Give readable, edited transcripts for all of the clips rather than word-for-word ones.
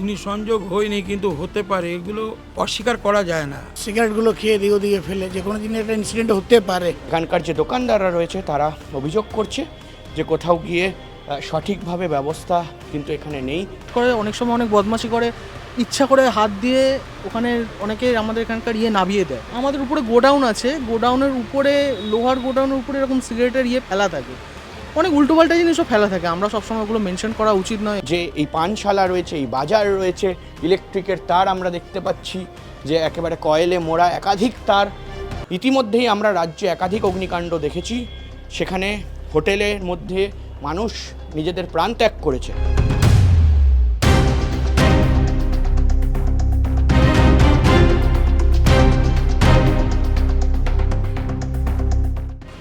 অগ্নিসংযোগ হয়নি, কিন্তু হতে পারে, এগুলো অস্বীকার করা যায় না। সিগারেটগুলো খেয়ে দিয়ে ওদিকে ফেলে যে কোনো দিন একটা ইনসিডেন্ট হতে পারে। এখানকার যে দোকানদাররা রয়েছে তারা অভিযোগ করছে যে কোথাও গিয়ে সঠিকভাবে ব্যবস্থা কিন্তু এখানে নেই। করে অনেক সময় অনেক বদমাশি করে, ইচ্ছা করে হাত দিয়ে ওখানে অনেকে আমাদের এখানকার নামিয়ে দেয়। আমাদের উপরে গোডাউন আছে, গোডাউনের উপরে, লোহার গোডাউনের উপরে এরকম সিগারেটের ফেলা থাকে, অনেক উল্টোপাল্টা জিনিসও ফেলা থাকে। আমরা সবসময় ওগুলো মেনশন করা উচিত নয়। যে এই পানশালা রয়েছে, এই বাজার রয়েছে, ইলেকট্রিকের তার আমরা দেখতে পাচ্ছি যে একেবারে কয়েলে মোড়া একাধিক তার। ইতিমধ্যেই আমরা রাজ্যে একাধিক অগ্নিকাণ্ড দেখেছি, সেখানে হোটেলের মধ্যে মানুষ নিজেদের প্রাণ ত্যাগ করেছে।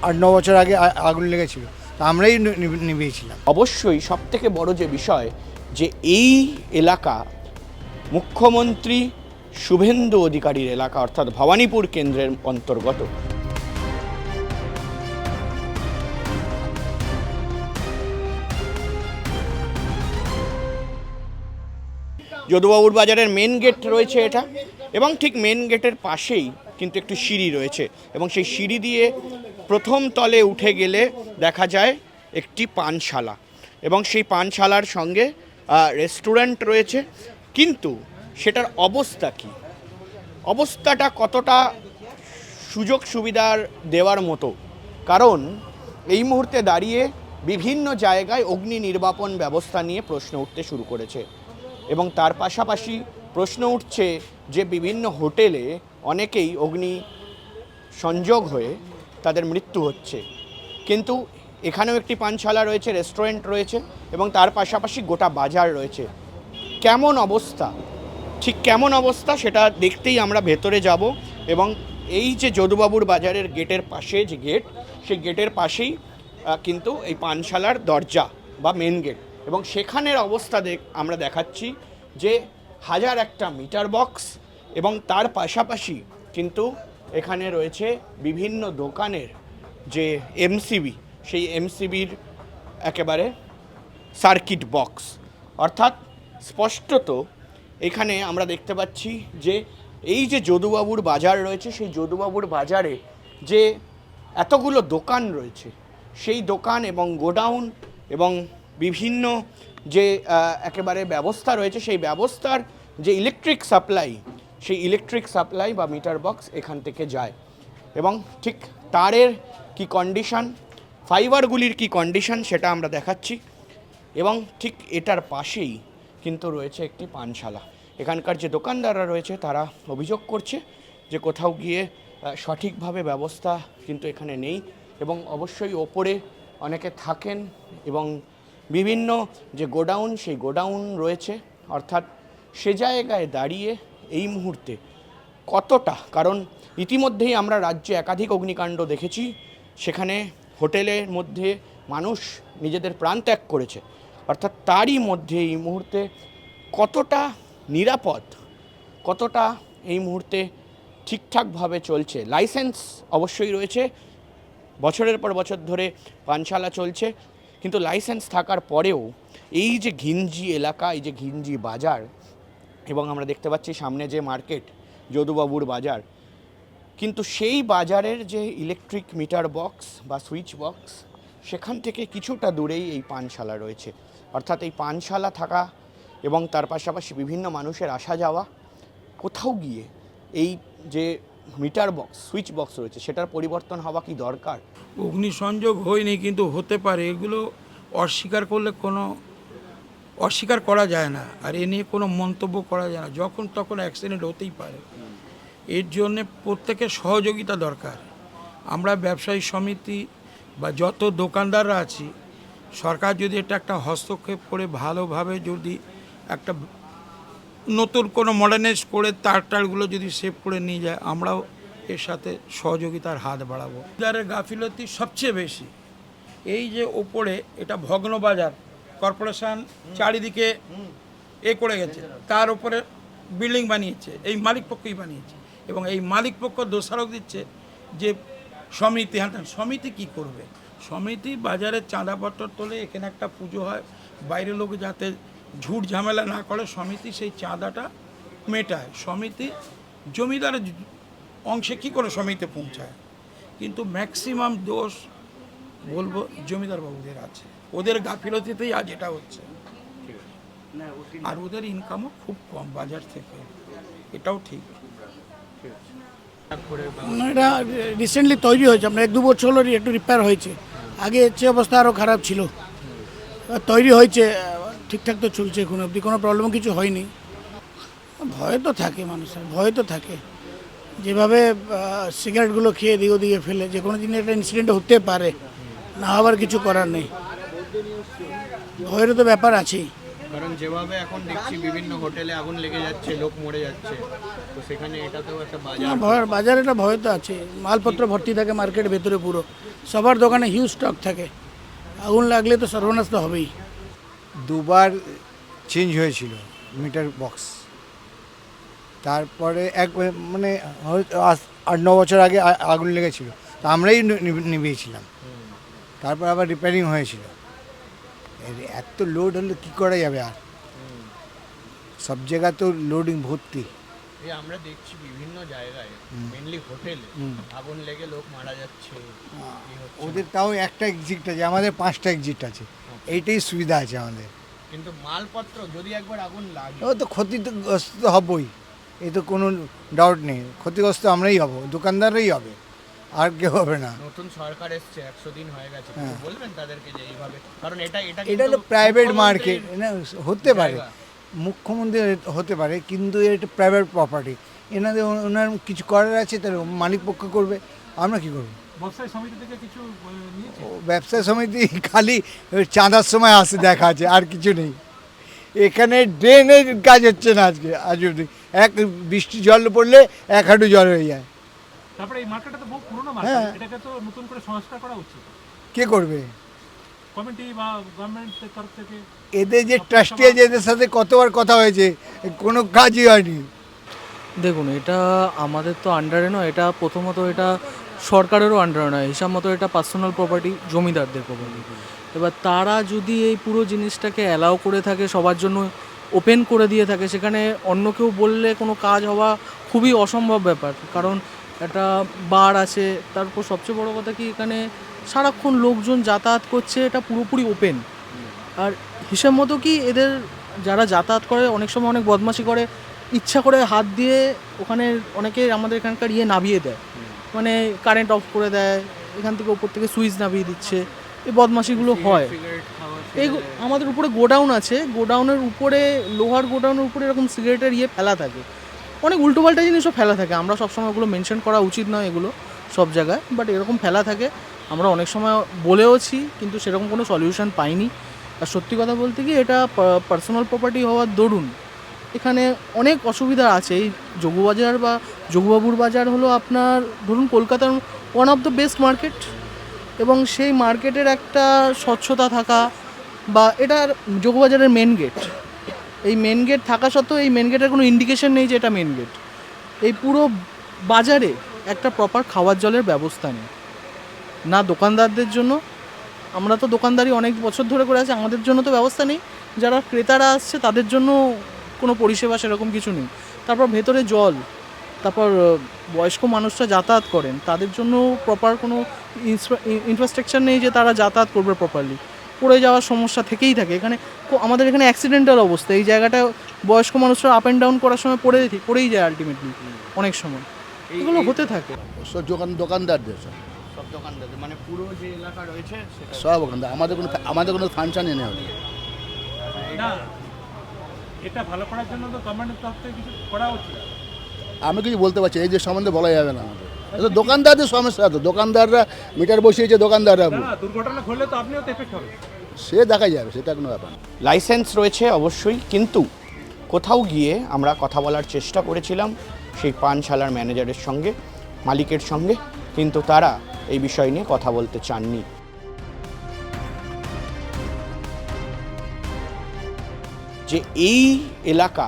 8-9 বছর আগে আগুন লেগেছিল, তা আমরাই নিভিয়েছিলাম। অবশ্যই সবথেকে বড় যে বিষয়, যে এই এলাকা মুখ্যমন্ত্রী শুভেন্দু অধিকারীর এলাকা, অর্থাৎ ভবানীপুর কেন্দ্রের অন্তর্গত। যদুবাবুর বাজারের মেন গেট রয়েছে এটা, এবং ঠিক মেন গেটের পাশেই কিন্তু একটু সিঁড়ি রয়েছে, এবং সেই সিঁড়ি দিয়ে প্রথম তলে উঠে গেলে দেখা যায় একটি পানশালা, এবং সেই পানশালার সঙ্গে রেস্টুরেন্ট রয়েছে। কিন্তু সেটার অবস্থা কি, অবস্থাটা কতটা সুযোগ সুবিধার দেওয়ার মতো? কারণ এই মুহূর্তে দাঁড়িয়ে বিভিন্ন জায়গায় অগ্নি নির্বাপন ব্যবস্থা নিয়ে প্রশ্ন উঠতে শুরু করেছে, এবং তার পাশাপাশি প্রশ্ন উঠছে যে বিভিন্ন হোটেলে অনেকেই অগ্নি সংযোগ হয়ে তাদের মৃত্যু হচ্ছে। কিন্তু এখানেও একটি পানশালা রয়েছে, রেস্টুরেন্ট রয়েছে, এবং তার পাশাপাশি গোটা বাজার রয়েছে। কেমন অবস্থা, ঠিক কেমন অবস্থা সেটা দেখতেই আমরা ভেতরে যাব। এবং এই যে যদুবাবুর বাজারের গেটের পাশে যে গেট, সেই গেটের পাশেই কিন্তু এই পানশালার দরজা বা মেন গেট, এবং সেখানের অবস্থা আমরা দেখাচ্ছি যে হাজার একটা মিটার বক্স, এবং তার পাশাপাশি কিন্তু এখানে রয়েছে বিভিন্ন দোকানের যে এমসিবি, সেই এমসিবির একেবারে সার্কিট বক্স। অর্থাৎ স্পষ্টত এখানে আমরা দেখতে পাচ্ছি যে এই যে যদুবাবুর বাজার রয়েছে, সেই যদুবাবুর বাজারে যে এতগুলো দোকান রয়েছে, সেই দোকান এবং গোডাউন এবং বিভিন্ন যে একেবারে ব্যবস্থা রয়েছে, সেই ব্যবস্থার যে ইলেকট্রিক সাপ্লাই, সেই ইলেকট্রিক সাপ্লাই বা মিটার বক্স এখান থেকে যায়, এবং ঠিক তারের কি কন্ডিশন, ফাইবারগুলির কি কন্ডিশন সেটা আমরা দেখাচ্ছি। এবং ঠিক এটার পাশেই কিন্তু রয়েছে একটি পানশালা। এখানকার যে দোকানদাররা রয়েছে তারা অভিযোগ করছে যে কোথাও গিয়ে সঠিকভাবে ব্যবস্থা কিন্তু এখানে নেই, এবং অবশ্যই ওপরে অনেকে থাকেন, এবং বিভিন্ন যে গোডাউন, সেই গোডাউন রয়েছে। অর্থাৎ সে জায়গায় দাঁড়িয়ে এই মুহূর্তে কতটা, কারণ ইতিমধ্যেই আমরা রাজ্যে একাধিক অগ্নিকাণ্ড দেখেছি, সেখানে হোটেলের মধ্যে মানুষ নিজেদের প্রাণ ত্যাগ করেছে। অর্থাৎ তারই মধ্যে এই মুহূর্তে কতটা নিরাপদ, কতটা এই মুহূর্তে ঠিকঠাকভাবে চলছে। লাইসেন্স অবশ্যই রয়েছে, বছরের পর বছর ধরে পানশালা চলছে, কিন্তু লাইসেন্স থাকার পরেও এই যে ঘিঞ্জি এলাকা, এই যে ঘিঞ্জি বাজার, এবং আমরা দেখতে পাচ্ছি সামনে যে মার্কেট যদুবাবুর বাজার, কিন্তু সেই বাজারের যে ইলেকট্রিক মিটার বক্স বা সুইচ বক্স, সেখান থেকে কিছুটা দূরেই এই পানশালা রয়েছে। অর্থাৎ এই পানশালা থাকা এবং তার পাশাপাশি বিভিন্ন মানুষের আসা যাওয়া, কোথাও গিয়ে এই যে মিটার বক্স, সুইচ বক্স রয়েছে, সেটার পরিবর্তন হওয়া কি দরকার? অগ্নিসংযোগ হয়নি, কিন্তু হতে পারে, এগুলো অস্বীকার করলে অস্বীকার করা যায় না, আর এ নিয়ে কোনো মন্তব্য করা যায় না। যখন তখন অ্যাক্সিডেন্ট হতেই পারে, এর জন্যে প্রত্যেকের সহযোগিতা দরকার। আমরা ব্যবসায়ী সমিতি বা যত দোকানদাররা আছি, সরকার যদি এটা একটা হস্তক্ষেপ করে ভালোভাবে যদি একটা নতুন কোনো মডার্নাইজ করে তারগুলো যদি সেভ করে নিয়ে যায়, আমরাও এর সাথে সহযোগিতার হাত বাড়াবো। বাজারের গাফিলতি সবচেয়ে বেশি এই যে ওপরে এটা ভগ্ন বাজার, কর্পোরেশন চারিদিকে করে গেছে, তার উপরে বিল্ডিং বানিয়েছে, এই মালিক পক্ষই বানিয়েছে, এবং এই মালিক পক্ষ দোষারোপ দিচ্ছে যে সমিতি, সমিতি কি করবে? সমিতি বাজারে চাঁদাপত্র তোলে, এখানে একটা পুজো হয়, বাইরের লোক যাতে ঝুট ঝামেলা না করে সমিতি সেই চাঁদাটা মেটায়। সমিতি জমিদারের অংশে কি করে সমিতি পৌঁছায়, কিন্তু ম্যাক্সিমাম দোষ বলবো জমিদার বাবুদের আছে, ওদের গাফিলতিতেই আজ এটা হচ্ছে। আর ওদের ইনকামও খুব কম বাজার থেকে, এটাও ঠিক। এটা রিসেন্টলি তৈরি হয়েছে, আপনার 1-2 বছর হলো একটু রিপেয়ার হয়েছে। আগে এর চেয়ে অবস্থা আরও খারাপ ছিল। তৈরি হয়েছে, ঠিকঠাক তো চলছে, কোনো অবধি কোনো প্রবলেম কিছু হয়নি। ভয় তো থাকে মানুষের, ভয় তো থাকে। যেভাবে সিগারেটগুলো খেয়ে দিকে ওদিকে ফেলে, যে কোনো দিন একটা ইনসিডেন্ট হতে পারে, না হবার কিছু করার নেই। ভয়েরও তো ব্যাপার আছেই। কারণ যেভাবে এখন দেখছি বিভিন্ন হোটেলে আগুন লেগে যাচ্ছে, লোক মরে যাচ্ছে, তো সেখানে এটাতেও একটা বাজারে একটা ভয় তো আছে। মালপত্র ভর্তি থাকে মার্কেটের ভেতরে, পুরো সবার দোকানে হিউজ স্টক থাকে। আগুন লাগলে তো সর্বনাশ তো হবেই। 2বার চেঞ্জ হয়েছিল মিটার বক্স, তারপরে মানে 8-9 বছর আগে আগুন লেগেছিল, তো আমরাই নিভিয়েছিলাম। তারপর আবার রিপেয়ারিং হয়েছিল। এত লোড হলে কী করা যাবে, আর সব জায়গা তো লোডিং ভর্তি। আমরা দেখছি বিভিন্ন জায়গায় মেনলি হোটেলে আগুন লেগে লোক মারা যাচ্ছে। ওদের তাও একটা এক্সিট আছে, আমাদের 5টা এক্সিট আছে, এইটাই সুবিধা আছে আমাদের। কিন্তু মালপত্র যদি একবার আগুন লাগে, ও তো ক্ষতিগ্রস্ত তো হবই, এই তো কোনো ডাউট নেই। ক্ষতিগ্রস্ত আমরাই হব, দোকানদাররাই হবে, আর কেউ হবে না। নতুন সরকার এসছে, 100 দিন হয়ে গেছে, বলবেন তাদেরকে যে এইভাবে, কারণ এটা এটা হলো প্রাইভেট মার্কেট, হতে পারে মুখ্যমন্ত্রী হতে পারে, কিন্তু এটা প্রাইভেট প্রপার্টি, ওনার কিছু করার আছে, তার মালিক পক্ষ করবে, আমরা কি করবো? ব্যবসায়ী সমিতি খালি চাঁদার সময় আসে, দেখা আছে, আর কিছু নেই। এখানে ড্রেনের কাজ হচ্ছে না আজ অবধি। এক বৃষ্টি জল পড়লে 1 হাঁটু জল হয়ে যায়। তারপরে এই মার্কেটটা তো বহু পুরনো মার্কেট, এটাকে তো নতুন করে সংস্কার করা উচিত। কে করবে? কমিটি বা গভর্নমেন্টের তরফ থেকে। এদের যে ট্রাস্টি আছে, এদের সাথে কতবার কথা হয়েছে, কোনো কাজই হয়নি। দেখুন, এটা আমাদের তো আন্ডারে নয়, এটা প্রথমত এটা সরকারেরও আন্ডারে নয়, হিসাব মতো এটা পার্সোনাল প্রপার্টি, জমিদারদের প্রপার্টি। এবার তারা যদি এই পুরো জিনিসটাকে অ্যালাউ করে থাকে, সবার জন্য ওপেন করে দিয়ে থাকে, সেখানে অন্য কেউ বললে কোনো কাজ হওয়া খুবই অসম্ভব ব্যাপার। কারণ একটা বার আছে, তারপর সবচেয়ে বড় কথা কি, এখানে সারাক্ষণ লোকজন যাতায়াত করছে, এটা পুরোপুরি ওপেন। আর হিসাব মতো কি, এদের যারা যাতায়াত করে অনেক সময় অনেক বদমাশি করে, ইচ্ছা করে হাত দিয়ে ওখানে অনেকে আমাদের এখানকার নাবিয়ে দেয়, মানে কারেন্ট অফ করে দেয়, এখান থেকে ওপর থেকে সুইচ নামিয়ে দিচ্ছে। এই বদমাশিগুলো হয়। এই আমাদের উপরে গোডাউন আছে, গোডাউনের উপরে, লোহার গোডাউনের উপরে এরকম সিগারেটের ফেলা থাকে, অনেক উল্টোপাল্টা জিনিসও ফেলা থাকে। আমরা সবসময় ওগুলো মেনশন করা উচিত নয় এগুলো সব জায়গায়, বাট এরকম ফেলা থাকে। আমরা অনেক সময় বলেওছি, কিন্তু সেরকম কোনো সলিউশন পাইনি। আর সত্যি কথা বলতে কি, এটা পার্সোনাল প্রপার্টি হওয়ার দরুন এখানে অনেক অসুবিধা আছে। এই যোগুবাজার বা যোগুবাবুর বাজার হলো আপনার, ধরুন, কলকাতার one of the best market, এবং সেই মার্কেটের একটা স্বচ্ছতা থাকা, বা এটার যোগবাজারের মেন গেট, এই মেন গেট থাকা সত্ত্বেও এই মেন গেটের কোনো ইন্ডিকেশন নেই যে এটা মেন গেট। এই পুরো বাজারে একটা প্রপার খাওয়ার জলের ব্যবস্থা নেই, না দোকানদারদের জন্য। আমরা তো দোকানদারি অনেক বছর ধরে করে আছি, আমাদের জন্য তো ব্যবস্থা নেই। যারা ক্রেতারা আসছে তাদের জন্য কোনো পরিষেবা সেরকম কিছু নেই। তারপর ভেতরে জল, তারপর বয়স্ক মানুষরা যাতায়াত করেন, তাদের জন্য প্রপার কোনো ইনফ্রাস্ট্রাকচার নেই যে তারা যাতায়াত করবে প্রপারলি। পড়ে যাওয়ার সমস্যা থেকেই থাকে। এখানে আমাদের এখানে অ্যাক্সিডেন্টাল অবস্থা, এই জায়গাটা বয়স্ক মানুষরা আপ অ্যান্ড ডাউন করার সময় পড়েই যায় আলটিমেটলি অনেক সময়। এগুলো হতে থাকে। সব দোকানদারদের সব দোকানদারদের, মানে পুরো যে এলাকা রয়েছে সেটা সব ওখানদার। আমাদের কোনো ফাংশন এনে হবে না, এটা ভালো করার জন্য তো গভর্নমেন্টের তরফ থেকে কিছু করা উচিত। আমি কিছু বলতে পারছি, এই যে সম্বন্ধে বলা যাবে না আমাদের। এটা দোকানদারদের সমস্যা, তো দোকানদাররা মিটার বসিয়েছে, দোকানদাররা দুর্ঘটনা ঘটলে তো আপনিও তো এফেক্ট হবে, সে দেখা যাবে, সেটা কোনো ব্যাপার না। লাইসেন্স রয়েছে অবশ্যই, কিন্তু কোথাও গিয়ে আমরা কথা বলার চেষ্টা করেছিলাম সেই পানশালার ম্যানেজারের সঙ্গে, মালিকের সঙ্গে, কিন্তু তারা এই বিষয় নিয়ে কথা বলতে চাননি। যে এই এলাকা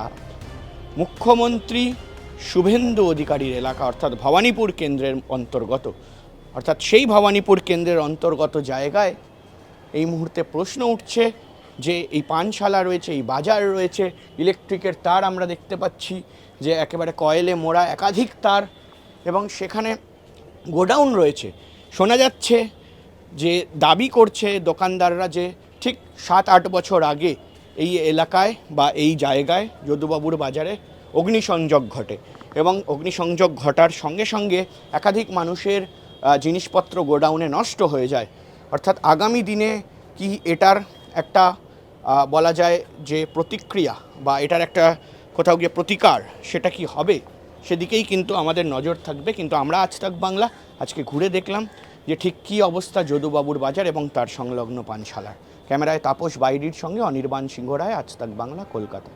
মুখ্যমন্ত্রী শুভেন্দু অধিকারীর এলাকা, অর্থাৎ ভবানীপুর কেন্দ্রের অন্তর্গত, অর্থাৎ সেই ভবানীপুর কেন্দ্রের অন্তর্গত জায়গায় এই মুহূর্তে প্রশ্ন উঠছে যে এই পানশালা রয়েছে, এই বাজার রয়েছে, ইলেকট্রিকের তার আমরা দেখতে পাচ্ছি যে একেবারে কয়েলে মোড়া একাধিক তার, এবং সেখানে গোডাউন রয়েছে। শোনা যাচ্ছে যে দাবি করছে দোকানদাররা যে ঠিক 7-8 বছর আগে এই এলাকায় বা এই জায়গায় যদুবাবুর বাজারে অগ্নিসংযোগ ঘটে, এবং অগ্নিসংযোগ ঘটার সঙ্গে সঙ্গে একাধিক মানুষের জিনিসপত্র গোডাউনে নষ্ট হয়ে যায়। অর্থাৎ আগামী দিনে কি এটার একটা বলা যায় যে প্রতিক্রিয়া বা এটার একটা কোথাও গিয়ে প্রতিকার সেটা কি হবে, সেদিকেই কিন্তু আমাদের নজর থাকবে। কিন্তু আমরা আজ তাক বাংলা আজকে ঘুরে দেখলাম যে ঠিক কী অবস্থা যদুবাবুর বাজার এবং তার সংলগ্ন পানশালার। ক্যামেরায় তাপস বাইরির সঙ্গে অনির্বাণ সিংহ রায়, আজ তাক বাংলা, কলকাতা।